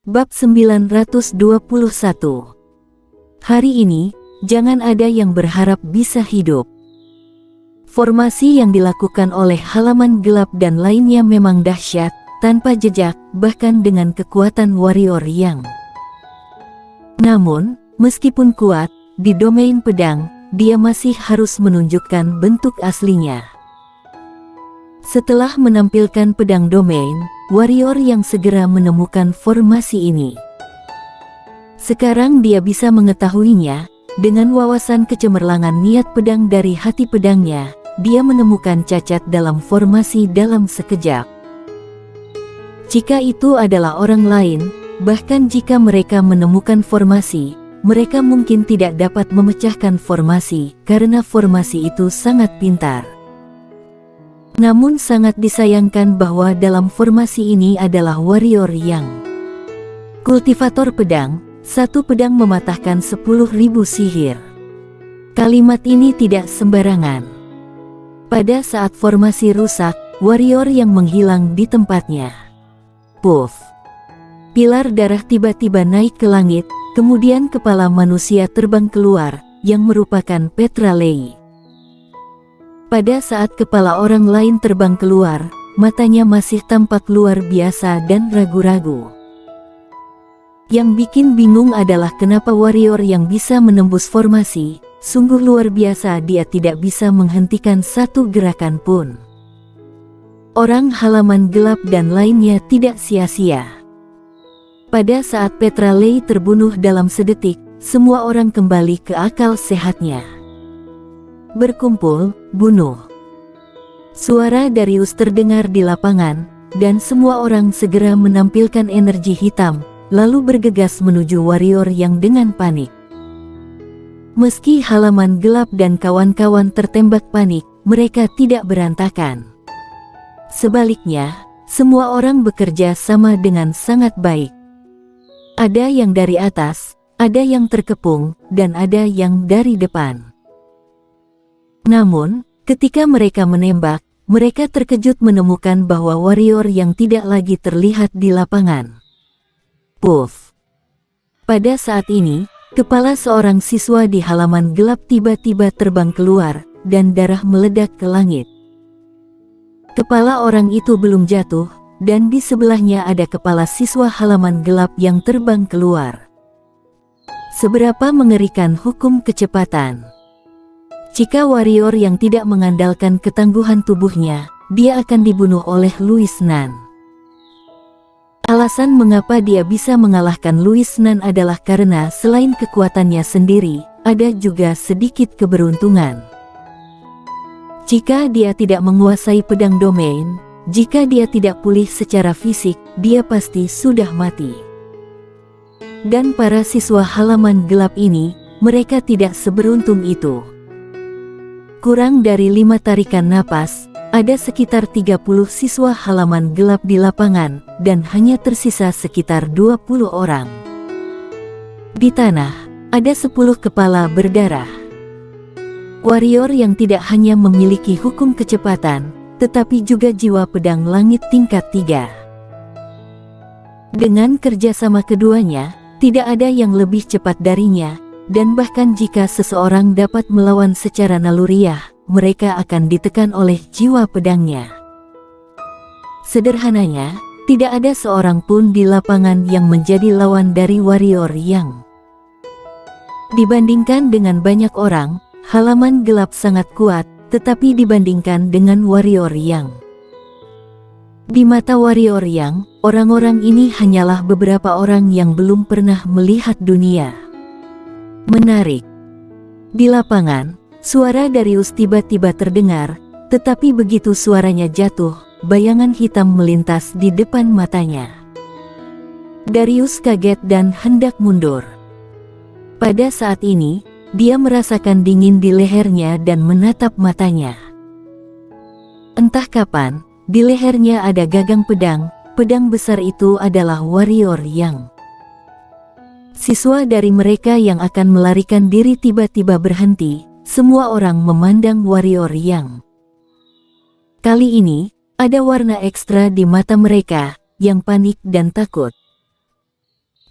Bab 921. Hari ini, jangan ada yang berharap bisa hidup. Formasi yang dilakukan oleh halaman gelap dan lainnya memang dahsyat, tanpa jejak, bahkan dengan kekuatan warrior yang. Namun, meskipun kuat, di domain pedang, dia masih harus menunjukkan bentuk aslinya. Setelah menampilkan pedang domain, warrior yang segera menemukan formasi ini. Sekarang dia bisa mengetahuinya, dengan wawasan kecemerlangan niat pedang dari hati pedangnya, dia menemukan cacat dalam formasi dalam sekejap. Jika itu adalah orang lain, bahkan jika mereka menemukan formasi, mereka mungkin tidak dapat memecahkan formasi, karena formasi itu sangat pintar. Namun sangat disayangkan bahwa dalam formasi ini adalah warrior yang kultivator pedang, satu pedang mematahkan 10.000 sihir. Kalimat ini tidak sembarangan. Pada saat formasi rusak, warrior yang menghilang di tempatnya. Puff. Pilar darah tiba-tiba naik ke langit, kemudian kepala manusia terbang keluar, yang merupakan Petra Lei. Pada saat kepala orang lain terbang keluar, matanya masih tampak luar biasa dan ragu-ragu. Yang bikin bingung adalah kenapa warrior yang bisa menembus formasi, sungguh luar biasa, dia tidak bisa menghentikan satu gerakan pun. Orang halaman gelap dan lainnya tidak sia-sia. Pada saat Petra Lei terbunuh dalam sedetik, semua orang kembali ke akal sehatnya. Berkumpul, bunuh. Suara Darius terdengar di lapangan, dan semua orang segera menampilkan energi hitam, lalu bergegas menuju warrior yang dengan panik. Meski halaman gelap dan kawan-kawan tertembak panik, mereka tidak berantakan. Sebaliknya, semua orang bekerja sama dengan sangat baik. Ada yang dari atas, ada yang terkepung, dan ada yang dari depan. Namun, ketika mereka menembak, mereka terkejut menemukan bahwa warrior yang tidak lagi terlihat di lapangan. Puff. Pada saat ini, kepala seorang siswa di halaman gelap tiba-tiba terbang keluar, dan darah meledak ke langit. Kepala orang itu belum jatuh, dan di sebelahnya ada kepala siswa halaman gelap yang terbang keluar. Seberapa mengerikan hukum kecepatan! Jika warrior yang tidak mengandalkan ketangguhan tubuhnya, dia akan dibunuh oleh Luis Nan. Alasan mengapa dia bisa mengalahkan Luis Nan adalah karena selain kekuatannya sendiri, ada juga sedikit keberuntungan. Jika dia tidak menguasai pedang domain, jika dia tidak pulih secara fisik, dia pasti sudah mati. Dan para siswa halaman gelap ini, mereka tidak seberuntung itu. Kurang dari 5 tarikan napas, ada sekitar 30 siswa halaman gelap di lapangan, dan hanya tersisa sekitar 20 orang. Di tanah, ada 10 kepala berdarah. Warrior yang tidak hanya memiliki hukum kecepatan, tetapi juga jiwa pedang langit tingkat 3. Dengan kerjasama keduanya, tidak ada yang lebih cepat darinya. Dan bahkan jika seseorang dapat melawan secara naluriah, mereka akan ditekan oleh jiwa pedangnya. Sederhananya, tidak ada seorang pun di lapangan yang menjadi lawan dari warrior yang. Dibandingkan dengan banyak orang, halaman gelap sangat kuat, tetapi dibandingkan dengan warrior yang. Di mata warrior yang, orang-orang ini hanyalah beberapa orang yang belum pernah melihat dunia. Menarik. Di lapangan, suara Darius tiba-tiba terdengar, tetapi begitu suaranya jatuh, bayangan hitam melintas di depan matanya. Darius kaget dan hendak mundur. Pada saat ini, dia merasakan dingin di lehernya dan menatap matanya. Entah kapan, di lehernya ada gagang pedang, pedang besar itu adalah warrior yang. Siswa dari mereka yang akan melarikan diri tiba-tiba berhenti, semua orang memandang warrior yang. Kali ini, ada warna ekstra di mata mereka, yang panik dan takut.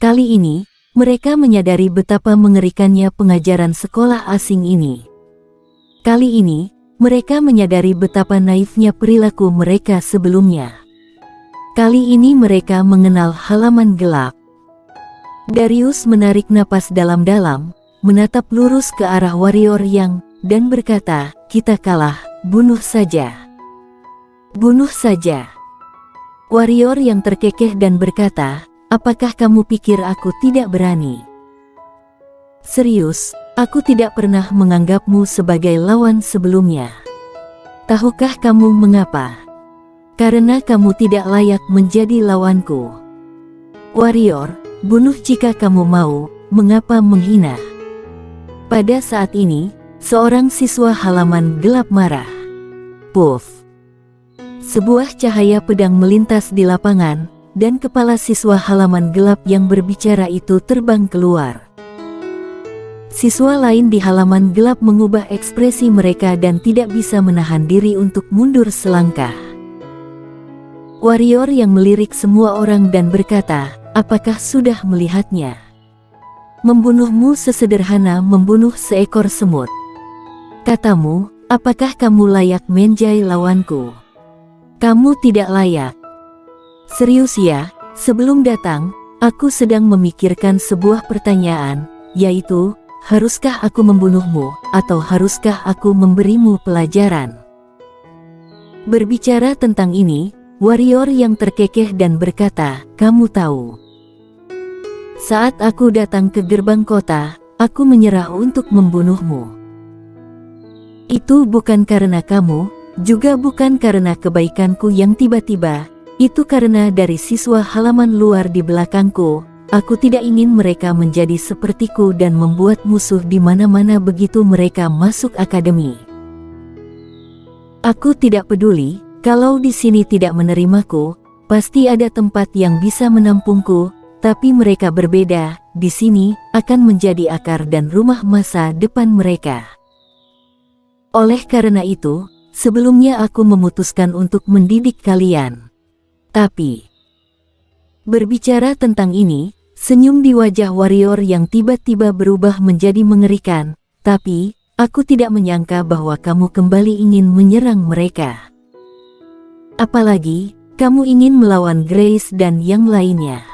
Kali ini, mereka menyadari betapa mengerikannya pengajaran sekolah asing ini. Kali ini, mereka menyadari betapa naifnya perilaku mereka sebelumnya. Kali ini mereka mengenal halaman gelap. Darius menarik napas dalam-dalam, menatap lurus ke arah warrior yang, dan berkata, "Kita kalah, bunuh saja. Bunuh saja." Warrior yang terkekeh dan berkata, "Apakah kamu pikir aku tidak berani? Serius, aku tidak pernah menganggapmu sebagai lawan sebelumnya. Tahukah kamu mengapa? Karena kamu tidak layak menjadi lawanku. Warrior, bunuh jika kamu mau, mengapa menghina?" Pada saat ini, seorang siswa halaman gelap marah. Puff! Sebuah cahaya pedang melintas di lapangan, dan kepala siswa halaman gelap yang berbicara itu terbang keluar. Siswa lain di halaman gelap mengubah ekspresi mereka dan tidak bisa menahan diri untuk mundur selangkah. Warrior yang melirik semua orang dan berkata, "Apakah sudah melihatnya? Membunuhmu sesederhana membunuh seekor semut. Katamu, apakah kamu layak menjadi lawanku? Kamu tidak layak." Serius ya, sebelum datang, aku sedang memikirkan sebuah pertanyaan, yaitu, haruskah aku membunuhmu, atau haruskah aku memberimu pelajaran? Berbicara tentang ini, warrior yang terkekeh dan berkata, "Kamu tahu, saat aku datang ke gerbang kota, aku menyerah untuk membunuhmu. Itu bukan karena kamu, juga bukan karena kebaikanku yang tiba-tiba, itu karena dari siswa halaman luar di belakangku. Aku tidak ingin mereka menjadi sepertiku dan membuat musuh di mana-mana begitu mereka masuk akademi. Aku tidak peduli, kalau di sini tidak menerimaku, pasti ada tempat yang bisa menampungku, tapi mereka berbeda, di sini akan menjadi akar dan rumah masa depan mereka. Oleh karena itu, sebelumnya aku memutuskan untuk mendidik kalian." Tapi, berbicara tentang ini, senyum di wajah warrior yang tiba-tiba berubah menjadi mengerikan, "Tapi, aku tidak menyangka bahwa kamu kembali ingin menyerang mereka. Apalagi, kamu ingin melawan Grace dan yang lainnya.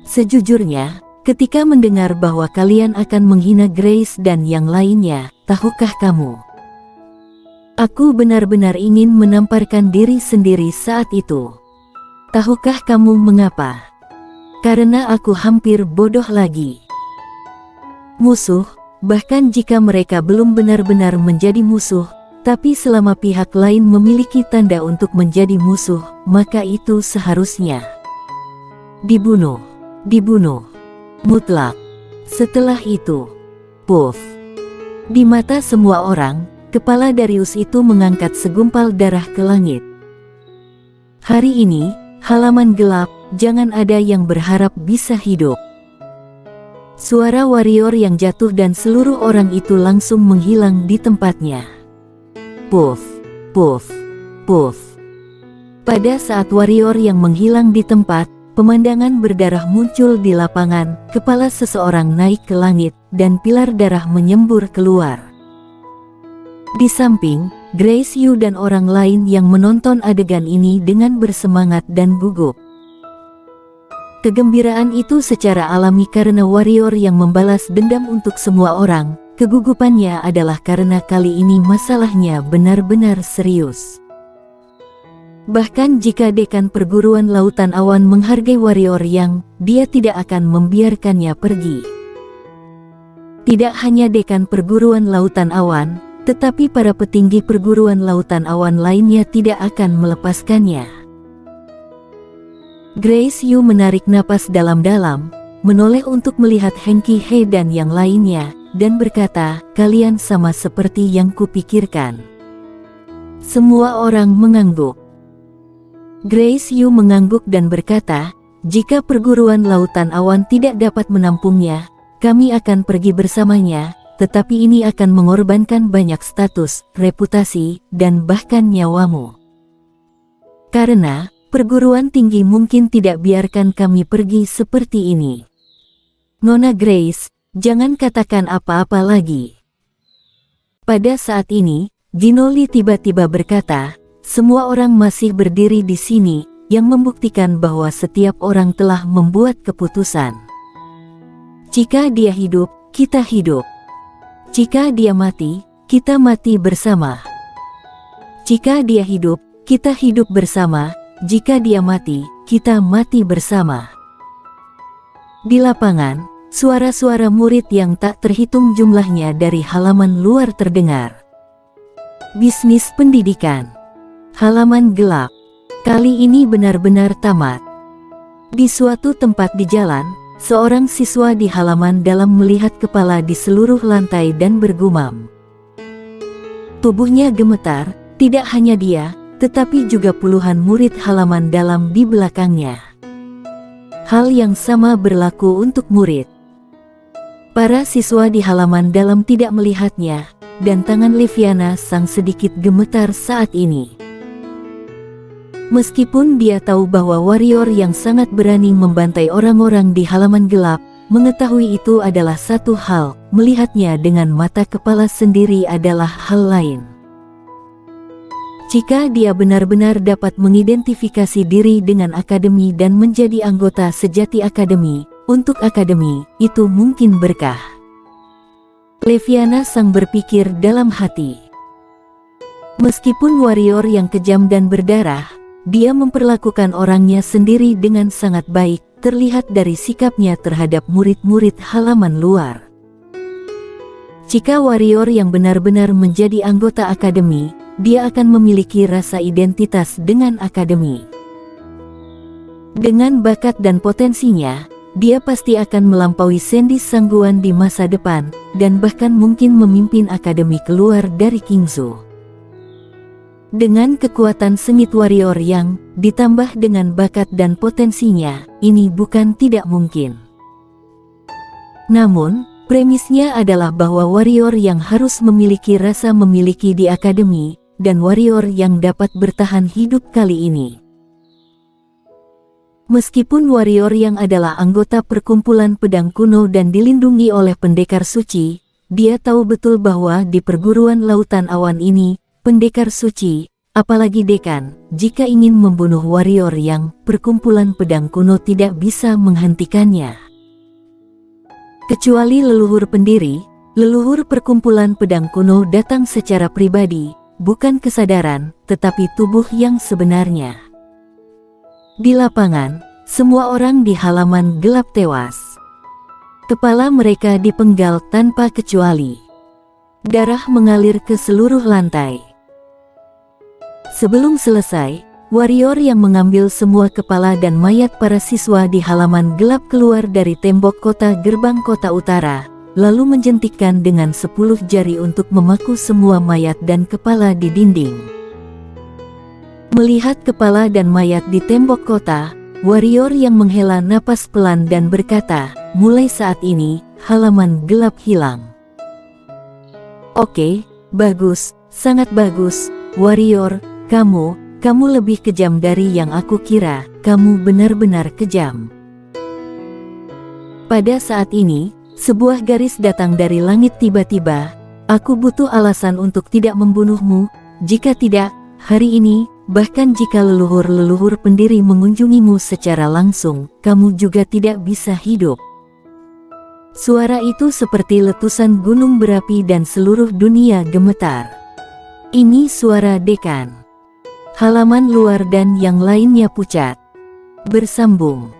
Sejujurnya, ketika mendengar bahwa kalian akan menghina Grace dan yang lainnya, tahukah kamu? Aku benar-benar ingin menamparkan diri sendiri saat itu. Tahukah kamu mengapa? Karena aku hampir bodoh lagi. Musuh, bahkan jika mereka belum benar-benar menjadi musuh, tapi selama pihak lain memiliki tanda untuk menjadi musuh, maka itu seharusnya dibunuh. Dibunuh. Mutlak. Setelah itu, puff. Di mata semua orang, kepala Darius itu mengangkat segumpal darah ke langit. Hari ini, halaman gelap, jangan ada yang berharap bisa hidup. Suara warrior yang jatuh dan seluruh orang itu langsung menghilang di tempatnya. Puff, puff, puff. Pada saat warrior yang menghilang di tempat, pemandangan berdarah muncul di lapangan, kepala seseorang naik ke langit, dan pilar darah menyembur keluar. Di samping, Grace Yu dan orang lain yang menonton adegan ini dengan bersemangat dan gugup. Kegembiraan itu secara alami karena warrior yang membalas dendam untuk semua orang. Kegugupannya adalah karena kali ini masalahnya benar-benar serius. Bahkan jika dekan perguruan lautan awan menghargai warrior yang, dia tidak akan membiarkannya pergi. Tidak hanya dekan perguruan lautan awan, tetapi para petinggi perguruan lautan awan lainnya tidak akan melepaskannya. Grace Yu menarik napas dalam-dalam, menoleh untuk melihat Heng Qi-he dan yang lainnya, dan berkata, "Kalian sama seperti yang kupikirkan." Semua orang mengangguk. Grace Yu mengangguk dan berkata, "Jika perguruan lautan awan tidak dapat menampungnya, kami akan pergi bersamanya, tetapi ini akan mengorbankan banyak status, reputasi, dan bahkan nyawamu. Karena, perguruan tinggi mungkin tidak biarkan kami pergi seperti ini. Nona Grace, jangan katakan apa-apa lagi. Pada saat ini, Ginoli tiba-tiba berkata, semua orang masih berdiri di sini, yang membuktikan bahwa setiap orang telah membuat keputusan. Jika dia hidup, kita hidup. Jika dia mati, kita mati bersama. Jika dia hidup, kita hidup bersama. Jika dia mati, kita mati bersama. Di lapangan, suara-suara murid yang tak terhitung jumlahnya dari halaman luar terdengar. Bisnis pendidikan. Halaman gelap. Kali ini benar-benar tamat. Di suatu tempat di jalan, seorang siswa di halaman dalam melihat kepala di seluruh lantai dan bergumam. Tubuhnya gemetar, tidak hanya dia, tetapi juga puluhan murid halaman dalam di belakangnya. Hal yang sama berlaku untuk murid. Para siswa di halaman dalam tidak melihatnya, dan tangan Leviana sang sedikit gemetar saat ini. Meskipun dia tahu bahwa warrior yang sangat berani membantai orang-orang di halaman gelap, mengetahui itu adalah satu hal, melihatnya dengan mata kepala sendiri adalah hal lain. Jika dia benar-benar dapat mengidentifikasi diri dengan akademi dan menjadi anggota sejati akademi, untuk akademi, itu mungkin berkah. Leviana sang berpikir dalam hati. Meskipun warrior yang kejam dan berdarah, dia memperlakukan orangnya sendiri dengan sangat baik, terlihat dari sikapnya terhadap murid-murid halaman luar. Jika warrior yang benar-benar menjadi anggota akademi, dia akan memiliki rasa identitas dengan akademi. Dengan bakat dan potensinya, dia pasti akan melampaui Sandy Sangguan di masa depan, dan bahkan mungkin memimpin akademi keluar dari Kingzhou. Dengan kekuatan sengit warrior yang, ditambah dengan bakat dan potensinya, ini bukan tidak mungkin. Namun, premisnya adalah bahwa warrior yang harus memiliki rasa memiliki di akademi, dan warrior yang dapat bertahan hidup kali ini. Meskipun warrior yang adalah anggota perkumpulan pedang kuno dan dilindungi oleh pendekar suci, dia tahu betul bahwa di perguruan lautan awan ini, pendekar suci, apalagi dekan, jika ingin membunuh warrior yang perkumpulan pedang kuno tidak bisa menghentikannya. Kecuali leluhur pendiri, leluhur perkumpulan pedang kuno datang secara pribadi, bukan kesadaran, tetapi tubuh yang sebenarnya. Di lapangan, semua orang di halaman gelap tewas. Kepala mereka dipenggal tanpa kecuali. Darah mengalir ke seluruh lantai. Sebelum selesai, warrior yang mengambil semua kepala dan mayat para siswa di halaman gelap keluar dari tembok kota gerbang kota utara, lalu menjentikkan dengan 10 jari untuk memaku semua mayat dan kepala di dinding. Melihat kepala dan mayat di tembok kota, warrior yang menghela napas pelan dan berkata, mulai saat ini, halaman gelap hilang. Oke, bagus, sangat bagus, warrior. Kamu lebih kejam dari yang aku kira, kamu benar-benar kejam. Pada saat ini, sebuah garis datang dari langit tiba-tiba, aku butuh alasan untuk tidak membunuhmu, jika tidak, hari ini, bahkan jika leluhur-leluhur pendiri mengunjungimu secara langsung, kamu juga tidak bisa hidup. Suara itu seperti letusan gunung berapi dan seluruh dunia gemetar. Ini suara dekan. Halaman luar dan yang lainnya pucat. Bersambung.